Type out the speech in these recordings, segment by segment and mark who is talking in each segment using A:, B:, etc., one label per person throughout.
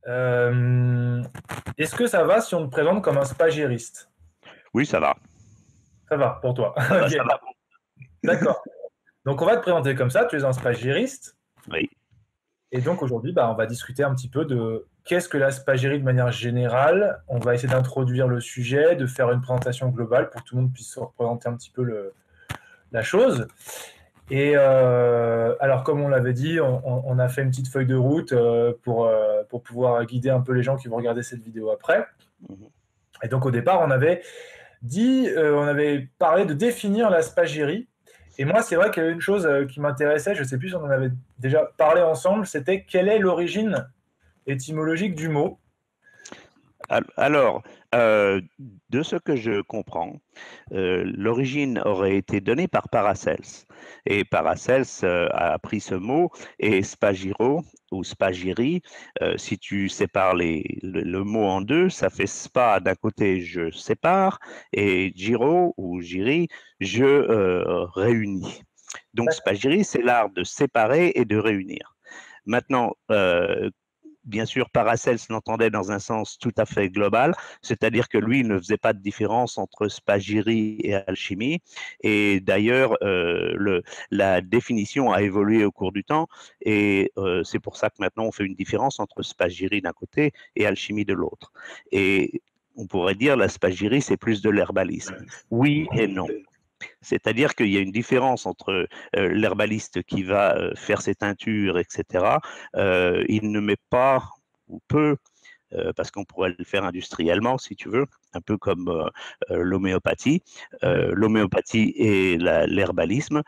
A: Euh, Est-ce que ça va si on te présente comme un spagériste?
B: Oui, ça va.
A: Ça va pour toi.
B: Ça va,
A: Ok,
B: ça va.
A: d'accord. Donc on va te présenter comme ça, tu es un spagériste.
B: Oui.
A: Et donc aujourd'hui, on va discuter un petit peu de qu'est-ce que la spagérie de manière générale. On va essayer d'introduire le sujet, de faire une présentation globale pour que tout le monde puisse se représenter un petit peu la chose. Et alors, comme on l'avait dit, on a fait une petite feuille de route pour pouvoir guider un peu les gens qui vont regarder cette vidéo après.
B: Mhm.
A: Et donc, au départ, on avait parlé de définir la spagérie. Et moi, c'est vrai qu'il y avait une chose qui m'intéressait, je ne sais plus si on en avait déjà parlé ensemble, c'était quelle est l'origine étymologique du mot.
B: Alors, de ce que je comprends, l'origine aurait été donnée par Paracelse. Et Paracels a pris ce mot et spagiro ou spagiri, si tu sépares le mot en deux, ça fait spa d'un côté, je sépare, et giro ou giri, je réunis. Donc spagiri, c'est l'art de séparer et de réunir. Maintenant, bien sûr, Paracels l'entendait dans un sens tout à fait global, c'est-à-dire que lui, il ne faisait pas de différence entre spagyrie et alchimie. Et d'ailleurs, la définition a évolué au cours du temps, et c'est pour ça que maintenant on fait une différence entre spagyrie d'un côté et alchimie de l'autre. Et on pourrait dire la spagyrie, c'est plus de l'herbalisme. Oui et non. C'est-à-dire qu'il y a une différence entre l'herbaliste qui va faire ses teintures, etc. Il ne met pas ou peu, parce qu'on pourrait le faire industriellement si tu veux, un peu comme l'homéopathie. L'homéopathie et l'herbalisme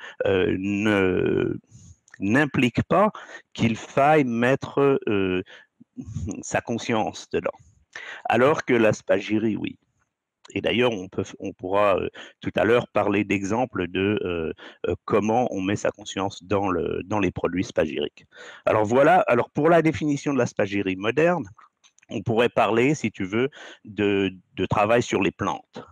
B: n'impliquent pas qu'il faille mettre sa conscience dedans. Alors que la spagyrie, oui. Et d'ailleurs, on pourra tout à l'heure parler d'exemples de comment on met sa conscience dans les produits spagyriques. Alors voilà, alors pour la définition de la spagyrie moderne, on pourrait parler, si tu veux, de travail sur les plantes.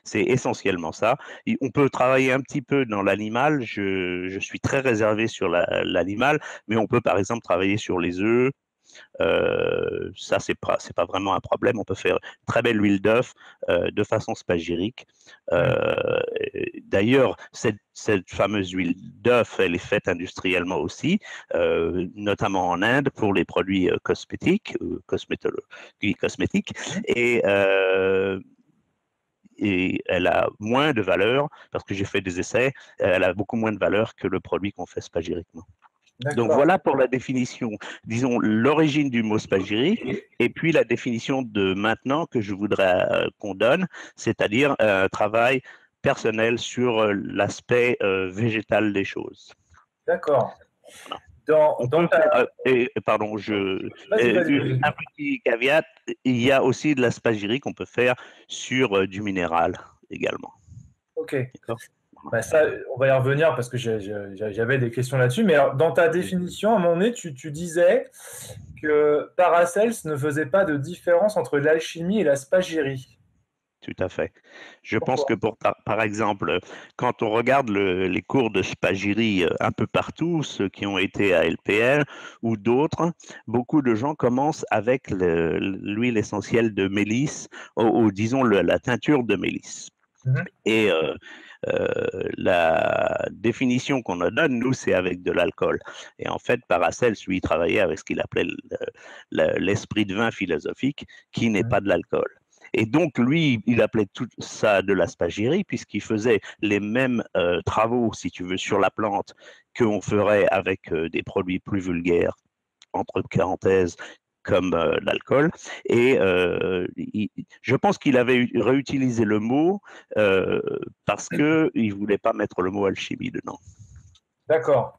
B: C'est essentiellement ça. Et on peut travailler un petit peu dans l'animal. Je suis très réservé sur l'animal, mais on peut par exemple travailler sur les œufs, ça, c'est pas vraiment un problème. On peut faire une très belle huile d'œuf de façon spagyrique. Euh, D'ailleurs, cette fameuse huile d'œuf, elle est faite industriellement aussi, notamment en Inde pour les produits cosmétiques, cosmétiques. Et, euh, et elle a moins de valeur, parce que j'ai fait des essais, elle a beaucoup moins de valeur que le produit qu'on fait spagyriquement. Donc
A: D'accord.
B: voilà pour la définition, disons l'origine du mot spagyrique, et puis la définition de maintenant que je voudrais qu'on donne, c'est-à-dire un travail personnel sur l'aspect végétal des choses.
A: D'accord.
B: Voilà.
A: Dans,
B: On
A: dans
B: peut
A: ta...
B: faire, pardon,
A: Vas-y, vas-y,
B: un
A: vas-y.
B: petit caveat, il y a aussi de la spagyrie qu'on peut faire sur du minéral également.
A: Ok.
B: D'accord. Voilà.
A: Ça, on va y revenir parce que j'avais des questions là-dessus. Mais alors, dans ta
B: Oui.
A: définition, à un moment donné, tu disais que Paracels ne faisait pas de différence entre l'alchimie et la spagérie.
B: Tout à fait. Je pense
A: Pourquoi?
B: que par exemple, quand on regarde les cours de spagyrie un peu partout, ceux qui ont été à LPL ou d'autres, beaucoup de gens commencent avec l'huile essentielle de mélisse ou disons la teinture de mélisse.
A: Mhm.
B: Et la définition qu'on en donne, nous, c'est avec de l'alcool. Et en fait, Paracels, lui, il travaillait avec ce qu'il appelait l'esprit de vin philosophique, qui n'est
A: Mhm.
B: pas de l'alcool. Et donc, lui, il appelait tout ça de la spagyrie, puisqu'il faisait les mêmes travaux, si tu veux, sur la plante qu'on ferait avec des produits plus vulgaires, entre parenthèses, comme l'alcool. Et je pense qu'il avait réutilisé le mot euh, parce qu'il ne voulait pas mettre le mot alchimie dedans.
A: D'accord.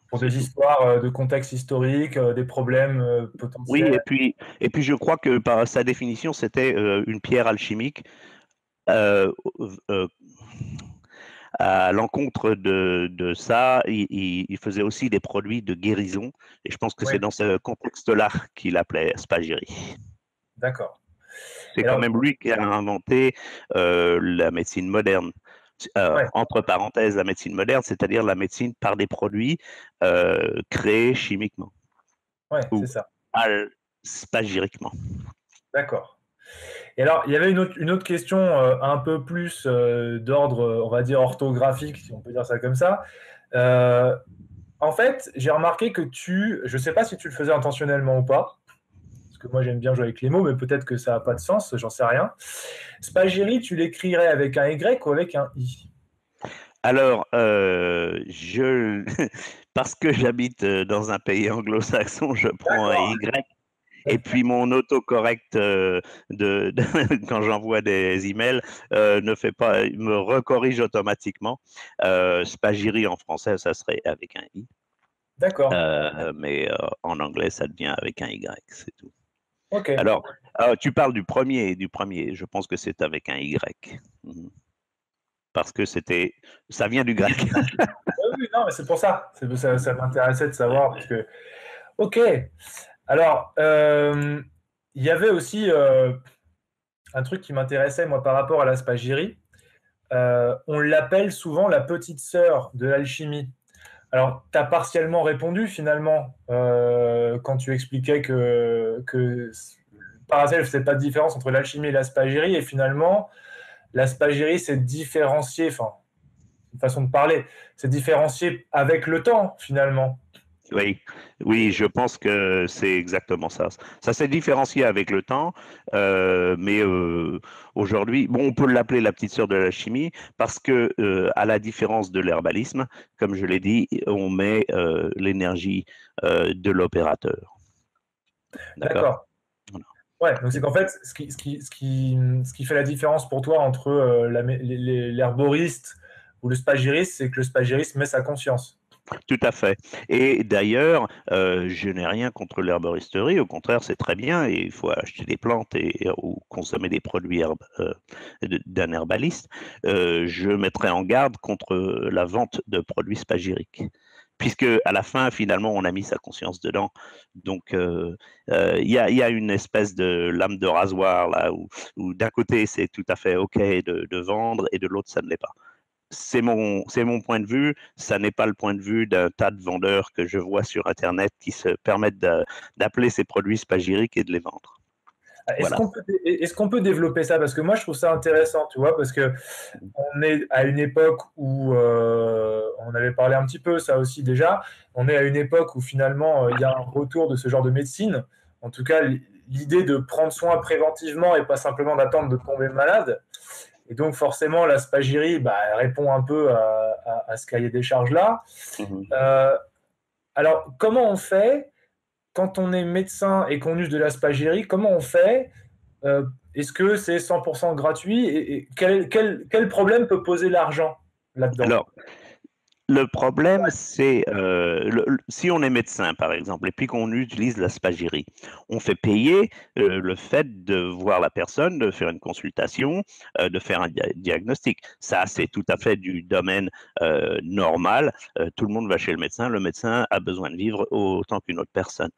A: Pour
B: C'est
A: des
B: tout.
A: histoires de contexte historique, des problèmes
B: Oui,
A: potentiels.
B: et puis je crois que par sa définition, c'était une pierre alchimique euh, euh, à l'encontre de ça. Il faisait aussi des produits de guérison. Et je pense que
A: Oui,
B: c'est dans ce contexte-là qu'il appelait spagyrie.
A: d'accord.
B: C'est
A: Et
B: quand
A: alors,
B: même lui qui a inventé la médecine moderne.
A: ouais,
B: Entre parenthèses, la médecine moderne, c'est-à-dire la médecine par des produits créés chimiquement
A: ouais, c'est
B: ou
A: ça.
B: spagyriquement.
A: D'accord. Et alors, il y avait une autre question un peu plus d'ordre, on va dire, orthographique, si on peut dire ça comme ça. En fait, j'ai remarqué que je ne sais pas si tu le faisais intentionnellement ou pas, parce que moi j'aime bien jouer avec les mots, mais peut-être que ça n'a pas de sens, j'en sais rien. Spagyri, tu l'écrirais avec un Y ou avec un I?
B: Alors, parce que j'habite dans un pays anglo-saxon, je prends un Y. Et puis mon autocorrect quand j'envoie des emails me recorrige automatiquement. Spagyri en français, ça serait avec un I.
A: D'accord.
B: Mais en anglais, ça devient avec un Y, c'est tout.
A: Ok.
B: Alors, tu parles du premier. Je pense que c'est avec un Y. Parce que ça vient du grec.
A: Oui, non, mais c'est pour ça. Ça m'intéressait de savoir. Parce que... Ok. Alors, il y avait aussi un truc qui m'intéressait, moi, par rapport à la spagyrie. On l'appelle souvent la petite sœur de l'alchimie. Alors, tu as partiellement répondu finalement quand tu expliquais que Paracel ne faisait pas de différence entre l'alchimie et la spagyrie, et finalement, la spagyrie s'est différenciée, enfin, une façon de parler, s'est différenciée avec le temps finalement.
B: Oui, je pense que c'est exactement ça. Ça s'est différencié avec le temps, mais aujourd'hui, bon, on peut l'appeler la petite sœur de la chimie parce que, à la différence de l'herbalisme, comme je l'ai dit, on met l'énergie de l'opérateur.
A: D'accord.
B: Voilà.
A: Ouais, donc c'est qu'en fait, ce qui fait la différence pour toi entre l'herboriste ou le spagyriste, c'est que le spagyriste met sa conscience.
B: Tout à fait. Et d'ailleurs, je n'ai rien contre l'herboristerie. Au contraire, c'est très bien. Et il faut acheter des plantes ou consommer des produits d'un herbaliste. Je mettrai en garde contre la vente de produits spagyriques. Puisque à la fin, finalement, on a mis sa conscience dedans. Donc, il y a une espèce de lame de rasoir là, où d'un côté, c'est tout à fait OK de vendre et de l'autre, ça ne l'est pas. C'est mon point de vue, ça n'est pas le point de vue d'un tas de vendeurs que je vois sur Internet qui se permettent d'appeler ces produits spagyriques et de les vendre. Voilà.
A: Est-ce qu'on peut développer ça? Parce que moi, je trouve ça intéressant, tu vois, parce que on est à une époque où, on avait parlé un petit peu ça aussi déjà, on est à une époque où finalement il y a un retour de ce genre de médecine. En tout cas, l'idée de prendre soin préventivement et pas simplement d'attendre de tomber malade. Et donc forcément, la spagyrie, bah, elle répond un peu à ce cahier des charges-là. Euh, alors, comment on fait quand on est médecin et qu'on use de la spagyrie? Comment on fait? Est-ce que c'est 100% gratuit? Et quel problème peut poser l'argent là-dedans?
B: Alors, le problème, c'est si on est médecin, par exemple, et puis qu'on utilise la spagyrie, on fait payer le fait de voir la personne, de faire une consultation, de faire un diagnostic. Ça, c'est tout à fait du domaine normal. Tout le monde va chez le médecin a besoin de vivre autant qu'une autre personne.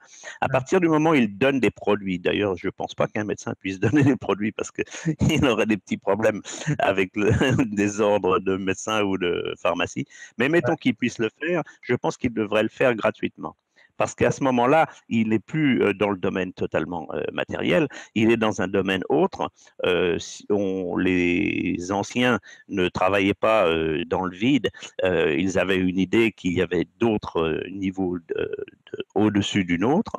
B: À partir du moment où il donne des produits, d'ailleurs, je ne pense pas qu'un médecin puisse donner des produits parce qu'il aurait des petits problèmes avec des ordres de médecins ou de pharmacie, mais mettons qu'il puisse le faire, je pense qu'il devrait le faire gratuitement. Parce qu'à ce moment-là, il n'est plus dans le domaine totalement matériel, il est dans un domaine autre. Les anciens ne travaillaient pas dans le vide, ils avaient une idée qu'il y avait d'autres niveaux au-dessus d'une autre,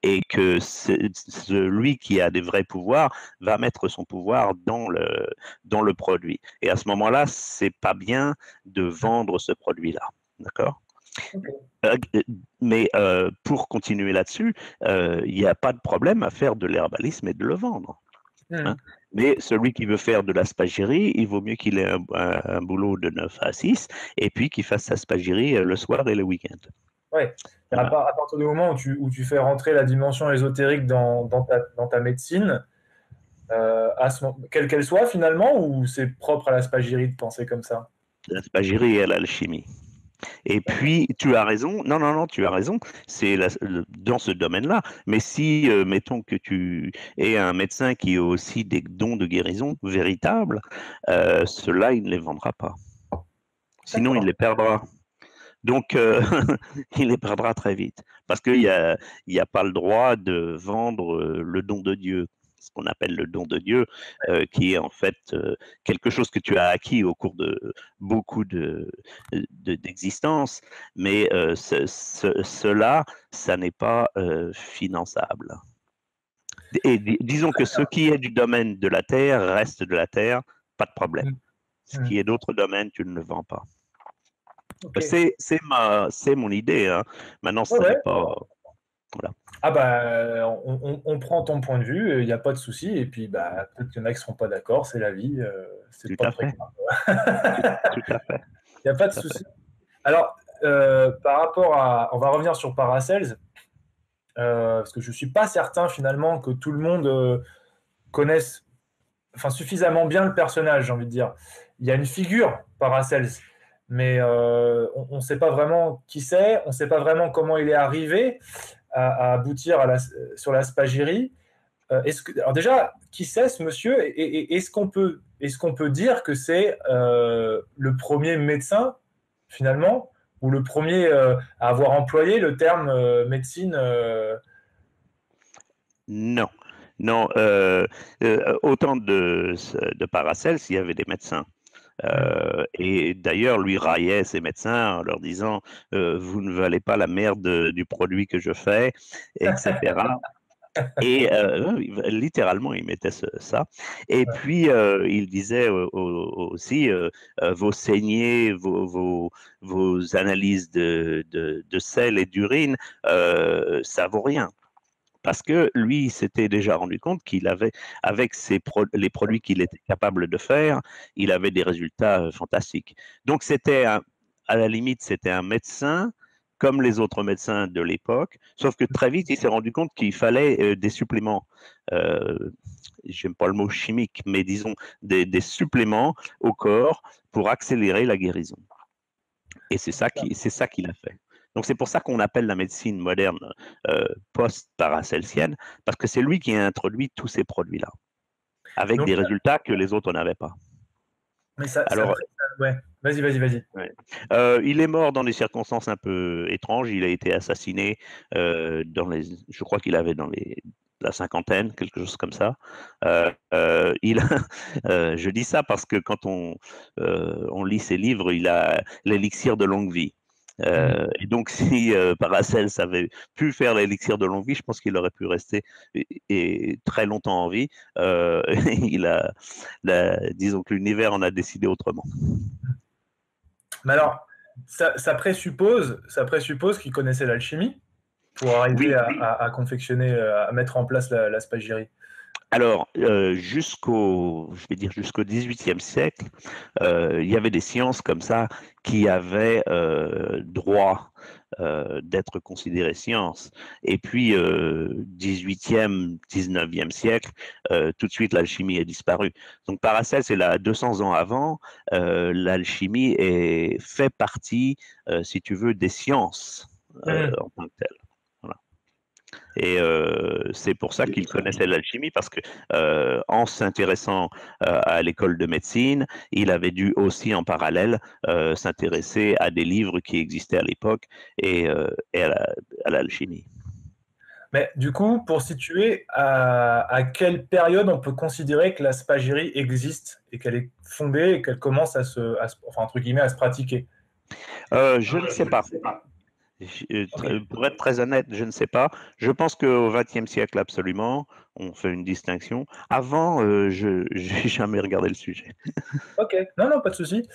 B: et que celui qui a des vrais pouvoirs va mettre son pouvoir dans le produit. Et à ce moment-là, c'est pas bien de vendre ce produit-là. D'accord? Mais pour continuer là-dessus, il n'y a pas de problème à faire de l'herbalisme et de le vendre. Hein? Mais celui qui veut faire de la spagyrie, il vaut mieux qu'il ait un boulot de 9 à 6 et puis qu'il fasse sa spagyrie le soir et le week-end.
A: Oui. À partir du moment où tu fais rentrer la dimension ésotérique dans ta médecine, quelle qu'elle soit finalement, ou c'est propre à la spagyrie de penser comme ça?
B: La spagyrie et l'alchimie. Et puis, tu as raison, non, tu as raison, c'est dans ce domaine-là. Mais si, mettons que tu es un médecin qui a aussi des dons de guérison véritables, ceux-là, il ne les vendra pas. Sinon, il les perdra. Donc, il les perdra très vite. parce qu'il y a pas le droit de vendre le don de Dieu, ce qu'on appelle le don de Dieu, qui est en fait quelque chose que tu as acquis au cours de beaucoup d'existences, mais cela, ça n'est pas finançable. Et disons que ce qui est du domaine de la terre reste de la terre, pas de problème. Ce qui est d'autres domaines, tu ne le vends pas. Okay. C'est mon idée. Hein. Maintenant, ça n'est pas. Voilà.
A: Ah bah, on prend ton point de vue, il n'y a pas de souci. Et puis, bah, peut-être qu'il y en a qui ne seront pas d'accord, c'est la vie. C'est pas très grave.
B: Tout à fait.
A: Il n'y a pas de souci. Alors, par rapport à. On va revenir sur Paracels, parce que je ne suis pas certain finalement que tout le monde connaisse suffisamment bien le personnage, j'ai envie de dire. Il y a une figure Paracels, mais on ne sait pas vraiment qui c'est, on ne sait pas vraiment comment il est arrivé à aboutir sur la spagyrie. Alors déjà, qui c'est ce monsieur, et est-ce qu'on peut dire que c'est le premier médecin, finalement, ou le premier à avoir employé le terme médecine
B: Non. Non, autant de Paracels, il y avait des médecins. Et d'ailleurs, lui raillait ses médecins en leur disant vous ne valez pas la merde du produit que je fais, etc. Et littéralement, il mettait ça. Et puis, il disait aussi vos saignées, vos analyses de sel et d'urine, ça vaut rien. Parce que lui, il s'était déjà rendu compte qu'il avait, avec les produits qu'il était capable de faire, il avait des résultats fantastiques. Donc, à la limite, c'était un médecin comme les autres médecins de l'époque, sauf que très vite, il s'est rendu compte qu'il fallait des suppléments. J'aime pas le mot chimique, mais disons des suppléments au corps pour accélérer la guérison. Et c'est ça qu'il a fait. Donc, c'est pour ça qu'on appelle la médecine moderne post-paracelsienne, parce que c'est lui qui a introduit tous ces produits-là, avec des résultats que les autres n'avaient pas.
A: Mais alors, ouais. Vas-y.
B: Ouais. Il est mort dans des circonstances un peu étranges. Il a été assassiné je crois qu'il avait dans la cinquantaine, quelque chose comme ça. Je dis ça parce que quand on lit ses livres, il a l'élixir de longue vie. Et donc, si Paracels avait pu faire l'élixir de longue vie, je pense qu'il aurait pu rester très longtemps en vie. Disons que l'univers en a décidé autrement.
A: Mais alors, ça présuppose qu'il connaissait l'alchimie pour arriver à confectionner, à mettre en place la spagyrie.
B: Alors, jusqu'au XVIIIe siècle, il y avait des sciences comme ça qui avaient droit d'être considérées sciences. Et puis, XVIIIe, XIXe siècle, tout de suite, l'alchimie est disparue. Donc, Paracels, c'est là 200 ans avant, l'alchimie fait partie, si tu veux, des sciences en tant que telles. Et c'est pour ça qu'il connaissait l'alchimie, parce que en s'intéressant à l'école de médecine, il avait dû aussi en parallèle s'intéresser à des livres qui existaient à l'époque et à l'alchimie.
A: Mais du coup, pour situer, à quelle période on peut considérer que la spagyrie existe et qu'elle est fondée et qu'elle commence entre guillemets, à se pratiquer?
B: Je ne sais pas. Pour être très honnête, je ne sais pas. Je pense qu'au XXe siècle, absolument, on fait une distinction. Avant, je n'ai jamais regardé le sujet.
A: Ok, non, pas de souci.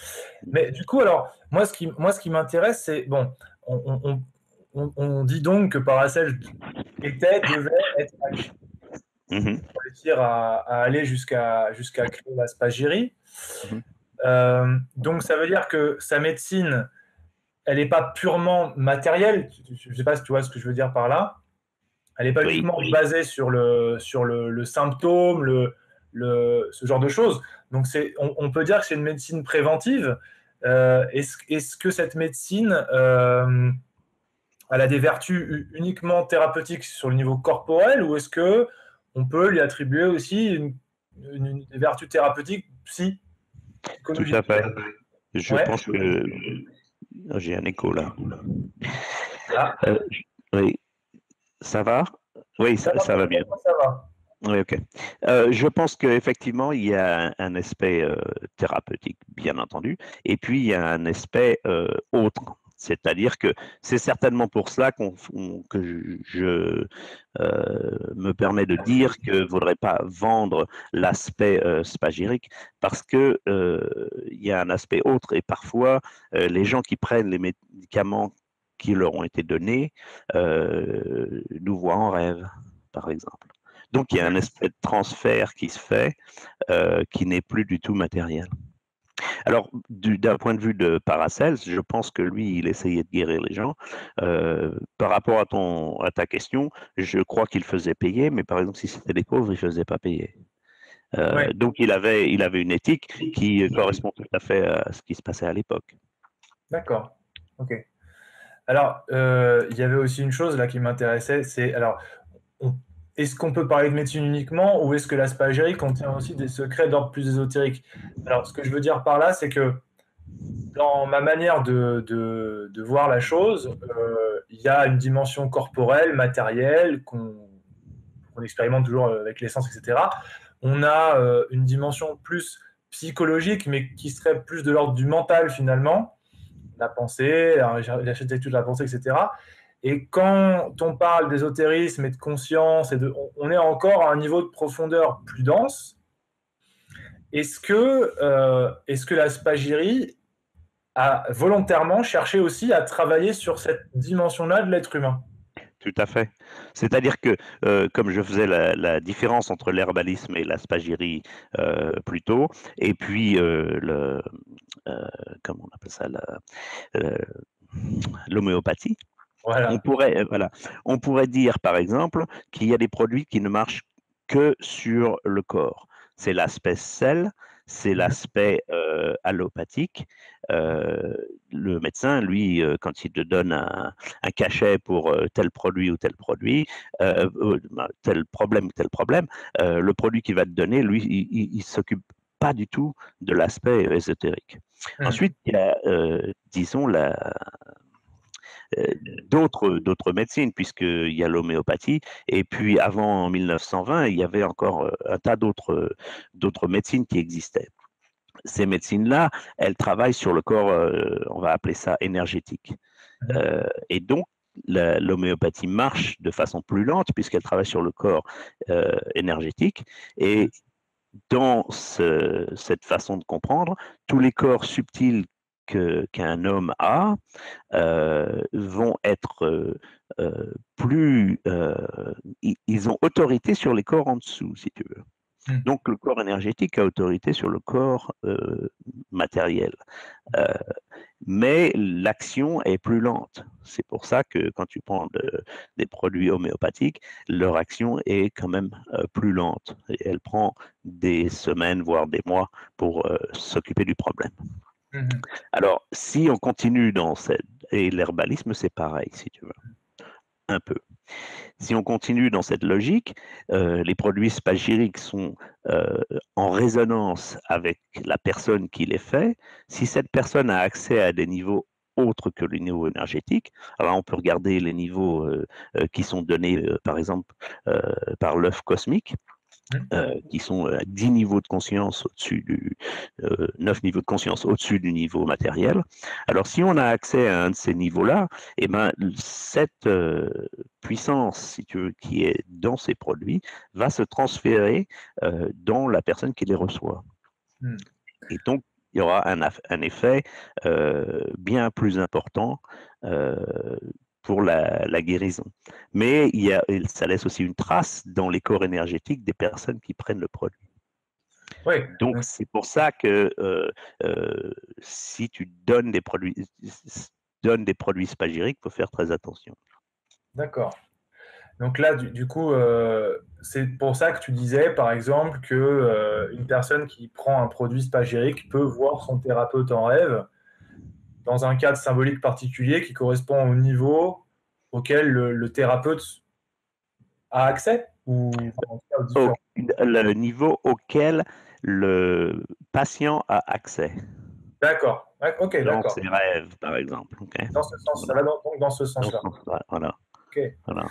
A: Mais du coup, alors, moi, ce qui m'intéresse, c'est, bon, on dit donc que Paracels devait être alchimiste pour réussir à aller jusqu'à créer la spagyrie. Donc, ça veut dire que sa médecine, elle n'est pas purement matérielle. Je ne sais pas si tu vois ce que je veux dire par là. Elle n'est pas uniquement basée sur le symptôme, ce genre de choses. Donc, on peut dire que c'est une médecine préventive. Est-ce que cette médecine, elle a des vertus uniquement thérapeutiques sur le niveau corporel, ou est-ce qu'on peut lui attribuer aussi des vertus thérapeutiques psychologiques?
B: Tout à fait. Je pense que... J'ai un écho là. Oui. Ça va? Oui, ça va bien.
A: Ça va.
B: Oui, ok. Je pense qu'effectivement, il y a un aspect thérapeutique, bien entendu, et puis il y a un aspect autre. C'est-à-dire que c'est certainement pour cela que me permets de dire que ne vaudrait pas vendre l'aspect spagyrique parce que il y a un aspect autre et parfois les gens qui prennent les médicaments qui leur ont été donnés nous voient en rêve, par exemple. Donc, il y a un espèce de transfert qui se fait qui n'est plus du tout matériel. Alors, d'un point de vue de Paracels, je pense que lui, il essayait de guérir les gens. Par rapport à ta question, je crois qu'il faisait payer, mais par exemple, si c'était des pauvres, il ne faisait pas payer.
A: Ouais.
B: Donc, il avait une éthique qui correspond tout à fait à ce qui se passait à l'époque.
A: D'accord. Ok. Alors, il y avait aussi une chose là qui m'intéressait, c'est alors, est-ce qu'on peut parler de médecine uniquement ou est-ce que la spagyrie contient aussi des secrets d'ordre plus ésotérique? Alors, ce que je veux dire par là, c'est que dans ma manière de voir la chose, il y a une dimension corporelle, matérielle, qu'on expérimente toujours avec l'essence, etc. On a une dimension plus psychologique, mais qui serait plus de l'ordre du mental finalement, la pensée, l'architecture de la pensée, etc. Et quand on parle d'ésotérisme et de conscience, on est encore à un niveau de profondeur plus dense. Est-ce que la spagyrie a volontairement cherché aussi à travailler sur cette dimension-là de l'être humain?
B: Tout à fait. C'est-à-dire que, comme je faisais la différence entre l'herbalisme et la spagyrie plus tôt, et puis comment on appelle ça, euh, l'homéopathie,
A: Voilà.
B: on pourrait dire, par exemple, qu'il y a des produits qui ne marchent que sur le corps. C'est l'aspect sel, c'est l'aspect allopathique. Le médecin, lui, quand il te donne un cachet pour tel produit ou tel produit, tel problème ou tel problème, le produit qu'il va te donner, lui, il s'occupe pas du tout de l'aspect ésotérique. Ensuite, il y a, disons, d'autres médecines, puisqu'il y a l'homéopathie. Et puis avant en 1920, il y avait encore un tas d'autres médecines qui existaient. Ces médecines-là, elles travaillent sur le corps, on va appeler ça énergétique. Et donc, l'homéopathie marche de façon plus lente puisqu'elle travaille sur le corps énergétique. Et dans cette façon de comprendre, tous les corps subtils qu'un homme a vont être plus... ils ont autorité sur les corps en dessous, si tu veux. Donc, le corps énergétique a autorité sur le corps matériel. Mais l'action est plus lente. C'est pour ça que quand tu prends des produits homéopathiques, leur action est quand même plus lente. Et elle prend des semaines, voire des mois pour s'occuper du problème. Alors, si on continue dans cette... Et l'herbalisme, c'est pareil, si tu veux. Un peu. Si on continue dans cette logique, les produits spagyriques sont en résonance avec la personne qui les fait. Si cette personne a accès à des niveaux autres que le niveau énergétique, alors on peut regarder les niveaux qui sont donnés, par exemple, par l'œuf cosmique. Qui sont 10 niveaux de conscience au-dessus 9 niveaux de conscience au-dessus du niveau matériel. Alors, si on a accès à un de ces niveaux-là, eh ben, cette puissance, si tu veux, qui est dans ces produits, va se transférer dans la personne qui les reçoit. Et donc, il y aura un effet bien plus important pour la guérison. Mais ça laisse aussi une trace dans les corps énergétiques des personnes qui prennent le produit.
A: Oui.
B: Donc, c'est pour ça que si tu donnes des produits spagyriques, il faut faire très attention.
A: D'accord. Donc là, du coup, c'est pour ça que tu disais, par exemple, qu'une personne qui prend un produit spagyrique peut voir son thérapeute en rêve dans un cadre symbolique particulier qui correspond au niveau auquel le thérapeute a accès ou
B: le niveau auquel le patient a accès.
A: D'accord. Ok,
B: dans
A: d'accord.
B: ses rêves, par exemple. Okay.
A: Dans ce sens, voilà. Ça va donc dans ce sens-là.
B: Voilà.
A: Ok.
B: Voilà.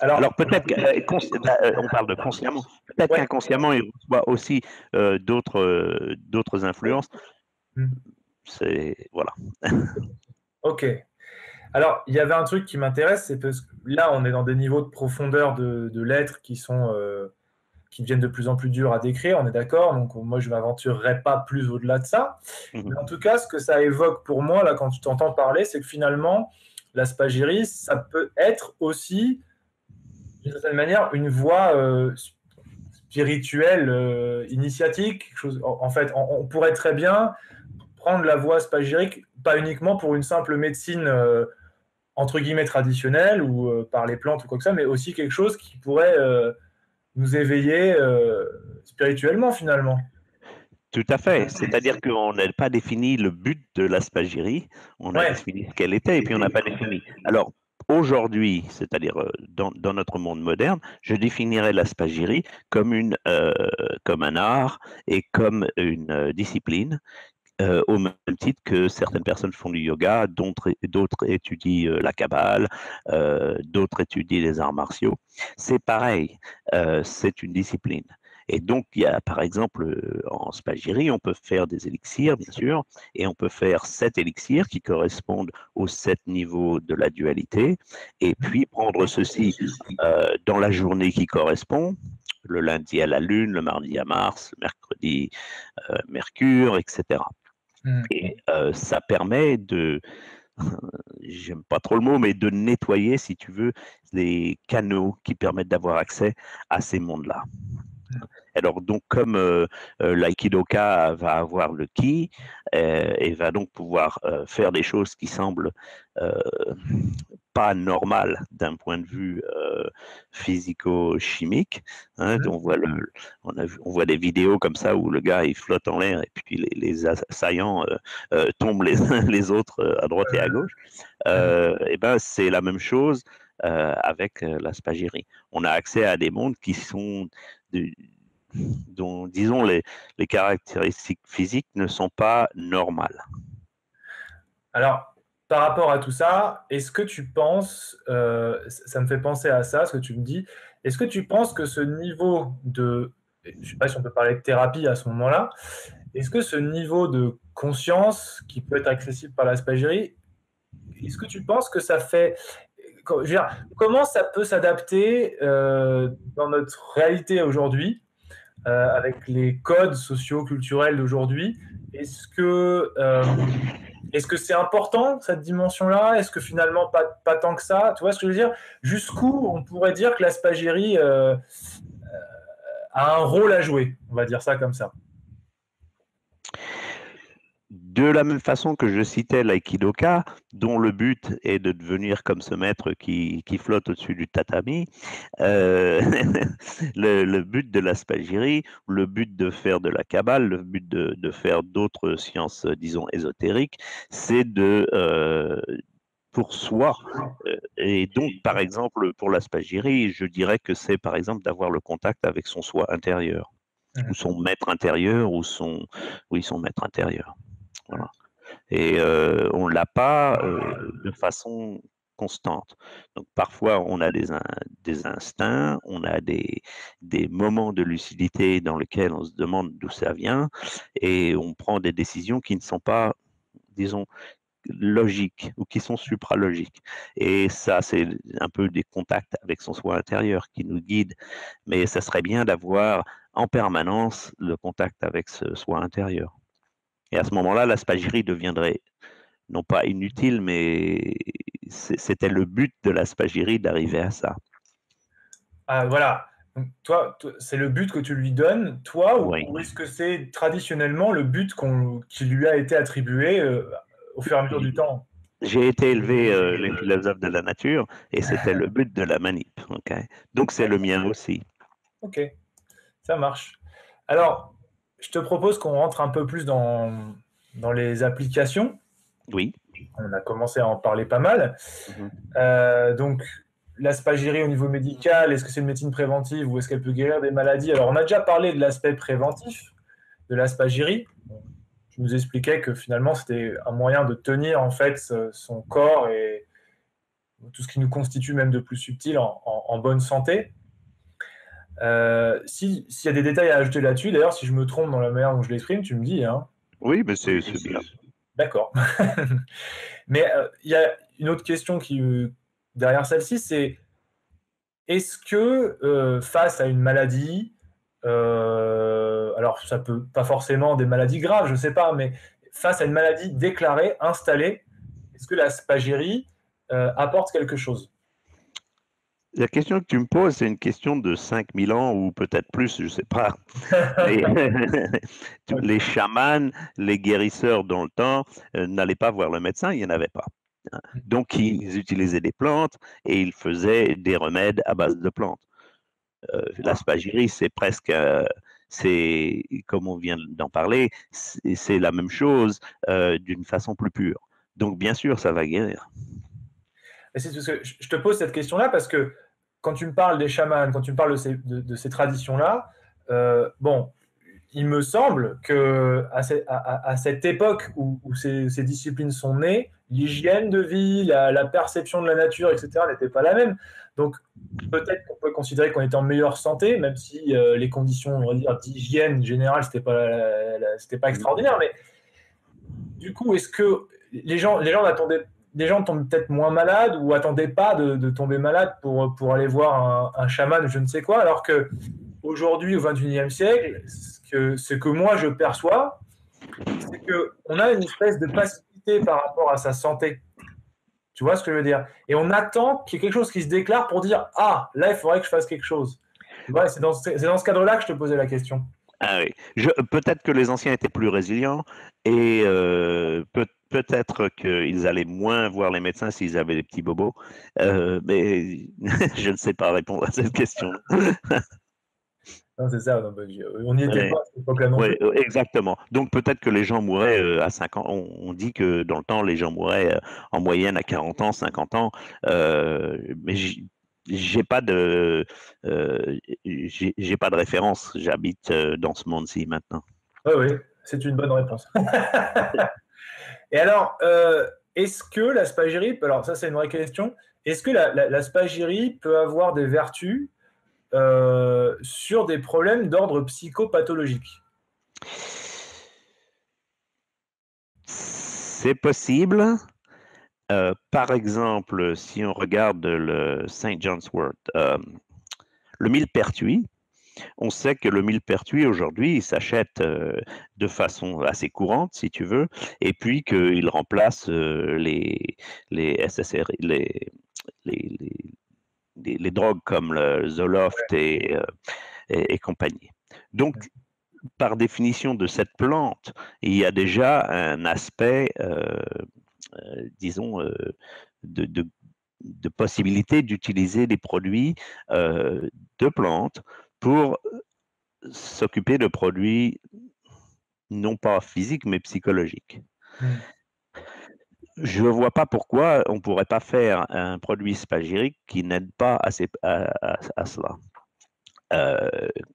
A: Alors,
B: Alors peut-être on parle de consciemment, peut-être
A: ouais.
B: qu'inconsciemment il reçoit aussi d'autres influences.
A: Hmm.
B: C'est voilà.
A: Ok. Alors, il y avait un truc qui m'intéresse, c'est parce que là, on est dans des niveaux de profondeur de l'être qui deviennent de plus en plus durs à décrire, on est d'accord. Donc, moi, je ne m'aventurerai pas plus au-delà de ça. Mais
B: Mhm.
A: en tout cas, ce que ça évoque pour moi, là, quand tu t'entends parler, c'est que finalement, la spagyrie, ça peut être aussi, d'une certaine manière, une voie spirituelle, initiatique. Quelque chose, en fait, on pourrait très bien prendre la voie spagyrique, pas uniquement pour une simple médecine entre guillemets traditionnelle ou par les plantes ou quoi que ça, mais aussi quelque chose qui pourrait nous éveiller spirituellement finalement.
B: Tout à fait. C'est-à-dire qu'on n'a pas défini le but de la spagyrie, on a
A: Ouais.
B: défini ce qu'elle était et puis on n'a pas défini. Alors, aujourd'hui, c'est-à-dire dans notre monde moderne, je définirais la spagyrie comme un art et comme une discipline, au même titre que certaines personnes font du yoga, d'autres étudient la Kabbale, d'autres étudient les arts martiaux. C'est pareil, c'est une discipline. Et donc, il y a, par exemple, en spagyrie, on peut faire des élixirs, bien sûr, et on peut faire 7 élixirs qui correspondent aux 7 niveaux de la dualité, et puis prendre ceci dans la journée qui correspond, le lundi à la Lune, le mardi à Mars, le mercredi Mercure, etc.
A: Mm.
B: Et ça permet de, j'aime pas trop le mot, mais de nettoyer, si tu veux, les canaux qui permettent d'avoir accès à ces mondes-là. Alors donc, comme l'aikidoka va avoir le ki et va donc pouvoir faire des choses qui semblent euh, pas normales d'un point de vue physico-chimique. Hein,
A: Mm.
B: on voit des vidéos comme ça où le gars il flotte en l'air et puis les assaillants tombent les uns les autres à droite et à gauche. Et ben c'est la même chose avec la spagyrie. On a accès à des mondes qui sont de, dont, disons, les caractéristiques physiques ne sont pas normales.
A: Alors, par rapport à tout ça, est-ce que tu penses, ça me fait penser à ça, ce que tu me dis, est-ce que tu penses que ce niveau de, je ne sais pas si on peut parler de thérapie à ce moment-là, est-ce que ce niveau de conscience qui peut être accessible par la spagyrie, est-ce que tu penses que ça fait, je veux dire, comment ça peut s'adapter dans notre réalité aujourd'hui, avec les codes socio-culturels d'aujourd'hui? Est-ce que est-ce que c'est important, cette dimension-là? Est-ce que finalement, pas tant que ça? Tu vois ce que je veux dire? Jusqu'où on pourrait dire que la spagyrie a un rôle à jouer? On va dire ça comme ça.
B: De la même façon que je citais l'aïkidoka, dont le but est de devenir comme ce maître qui flotte au-dessus du tatami, euh, le but de la spagyrie, le but de faire de la kabbale, le but de faire d'autres sciences, disons, ésotériques, c'est pour soi. Et donc, par exemple, pour la spagyrie, je dirais que c'est, par exemple, d'avoir le contact avec son soi intérieur, ou
A: Mhm.
B: son maître intérieur, oui, son maître intérieur. Voilà. Et on ne l'a pas de façon constante. Donc parfois on a des instincts, on a des moments de lucidité dans lesquels on se demande d'où ça vient et on prend des décisions qui ne sont pas, disons, logiques ou qui sont supralogiques. Et ça, c'est un peu des contacts avec son soi intérieur qui nous guide. Mais ça serait bien d'avoir en permanence le contact avec ce soi intérieur. Et à ce moment-là, la spagyrie deviendrait non pas inutile, mais c'était le but de la spagyrie d'arriver à ça.
A: Ah, voilà. Donc, toi, c'est le but que tu lui donnes, toi,
B: Oui.
A: ou est-ce que c'est traditionnellement le but qui lui a été attribué au fur et à mesure du temps?
B: J'ai été élevé les philosophes de la nature et c'était le but de la manip. Okay. Donc c'est le mien aussi.
A: Ok, ça marche. Alors, je te propose qu'on rentre un peu plus dans les applications.
B: Oui.
A: On a commencé à en parler pas mal.
B: Mhm.
A: Donc, la spagyrie au niveau médical, est-ce que c'est une médecine préventive ou est-ce qu'elle peut guérir des maladies? Alors, on a déjà parlé de l'aspect préventif de la spagyrie. Tu nous expliquais que finalement, c'était un moyen de tenir en fait son corps tout ce qui nous constitue même de plus subtil en bonne santé. S'il y a des détails à ajouter là-dessus, d'ailleurs, si je me trompe dans la manière dont je l'exprime, tu me dis. Hein.
B: Oui, mais c'est bien.
A: D'accord. Mais il y a une autre question derrière celle-ci, c'est est-ce que face à une maladie, alors ça peut pas forcément des maladies graves, je ne sais pas, mais face à une maladie déclarée, installée, est-ce que la spagyrie apporte quelque chose?
B: La question que tu me poses, c'est une question de 5000 ans ou peut-être plus, je ne sais pas. Mais les chamans, les guérisseurs dans le temps, n'allaient pas voir le médecin, il n'y en avait pas. Donc, ils utilisaient des plantes et ils faisaient des remèdes à base de plantes. La spagyrie, c'est presque, comme on vient d'en parler, c'est la même chose d'une façon plus pure. Donc, bien sûr, ça va guérir.
A: Je te pose cette question-là parce que quand tu me parles des chamans, quand tu me parles de ces traditions-là, bon, il me semble qu'à cette époque où ces disciplines sont nées, l'hygiène de vie, la perception de la nature, etc., n'était pas la même. Donc, peut-être qu'on peut considérer qu'on était en meilleure santé, même si les conditions, on va dire, d'hygiène générale, c'était pas extraordinaire. Mais du coup, est-ce que les gens tombent peut-être moins malades ou attendaient pas de tomber malade pour aller voir un chaman ou je ne sais quoi, alors que aujourd'hui, au XXIe siècle, ce que moi je perçois, c'est qu'on a une espèce de passivité par rapport à sa santé. Tu vois ce que je veux dire? Et on attend qu'il y ait quelque chose qui se déclare pour dire ah, là, il faudrait que je fasse quelque chose. Tu vois, c'est dans ce cadre-là que je te posais la question.
B: Ah oui. Peut-être que les anciens étaient plus résilients et peut-être qu'ils allaient moins voir les médecins s'ils avaient des petits bobos, mais je ne sais pas répondre à cette question.
A: Non, c'est ça, non, on n'y était
B: Ouais.
A: pas à cette époque-là non
B: Oui,
A: plus.
B: exactement. Donc peut-être que les gens mouraient à 5 ans. On dit que dans le temps, les gens mouraient en moyenne à 40 ans, 50 ans. Mais j'ai pas de j'ai pas de référence. J'habite dans ce monde-ci maintenant.
A: Oui, oui, c'est une bonne réponse. Et alors, est-ce que la spagyrie, alors ça c'est une vraie question, est-ce que la spagyrie peut avoir des vertus sur des problèmes d'ordre psychopathologique?
B: C'est possible. Par exemple, si on regarde le Saint John's Wort, le millepertuis, on sait que le millepertuis aujourd'hui, il s'achète de façon assez courante, si tu veux, et puis qu'il remplace les SSRI, les, les drogues comme le Zoloft et compagnie. Donc, par définition de cette plante, il y a déjà un aspect, disons, de possibilité d'utiliser des produits de plantes pour s'occuper de produits non pas physiques, mais psychologiques. Je ne vois pas pourquoi on ne pourrait pas faire un produit spagyrique qui n'aide pas à cela.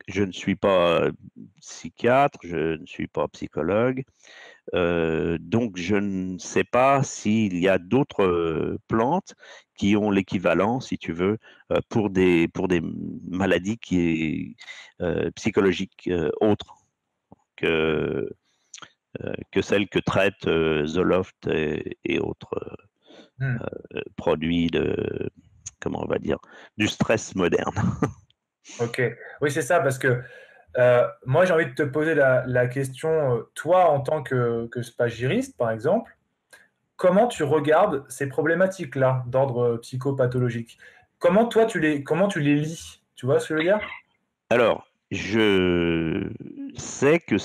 B: Je ne suis pas psychiatre, je ne suis pas psychologue, donc je ne sais pas s'il y a d'autres plantes qui ont l'équivalent, si tu veux, pour des maladies psychologiques autres que celles que traite Zoloft et autres produits comment on va dire, du stress moderne.
A: Ok, oui c'est ça, parce que moi j'ai envie de te poser la question, toi en tant que spagyriste par exemple, comment tu regardes ces problématiques-là d'ordre psychopathologique? Comment tu les lis? Tu vois ce que je veux dire?
B: Alors, je sais que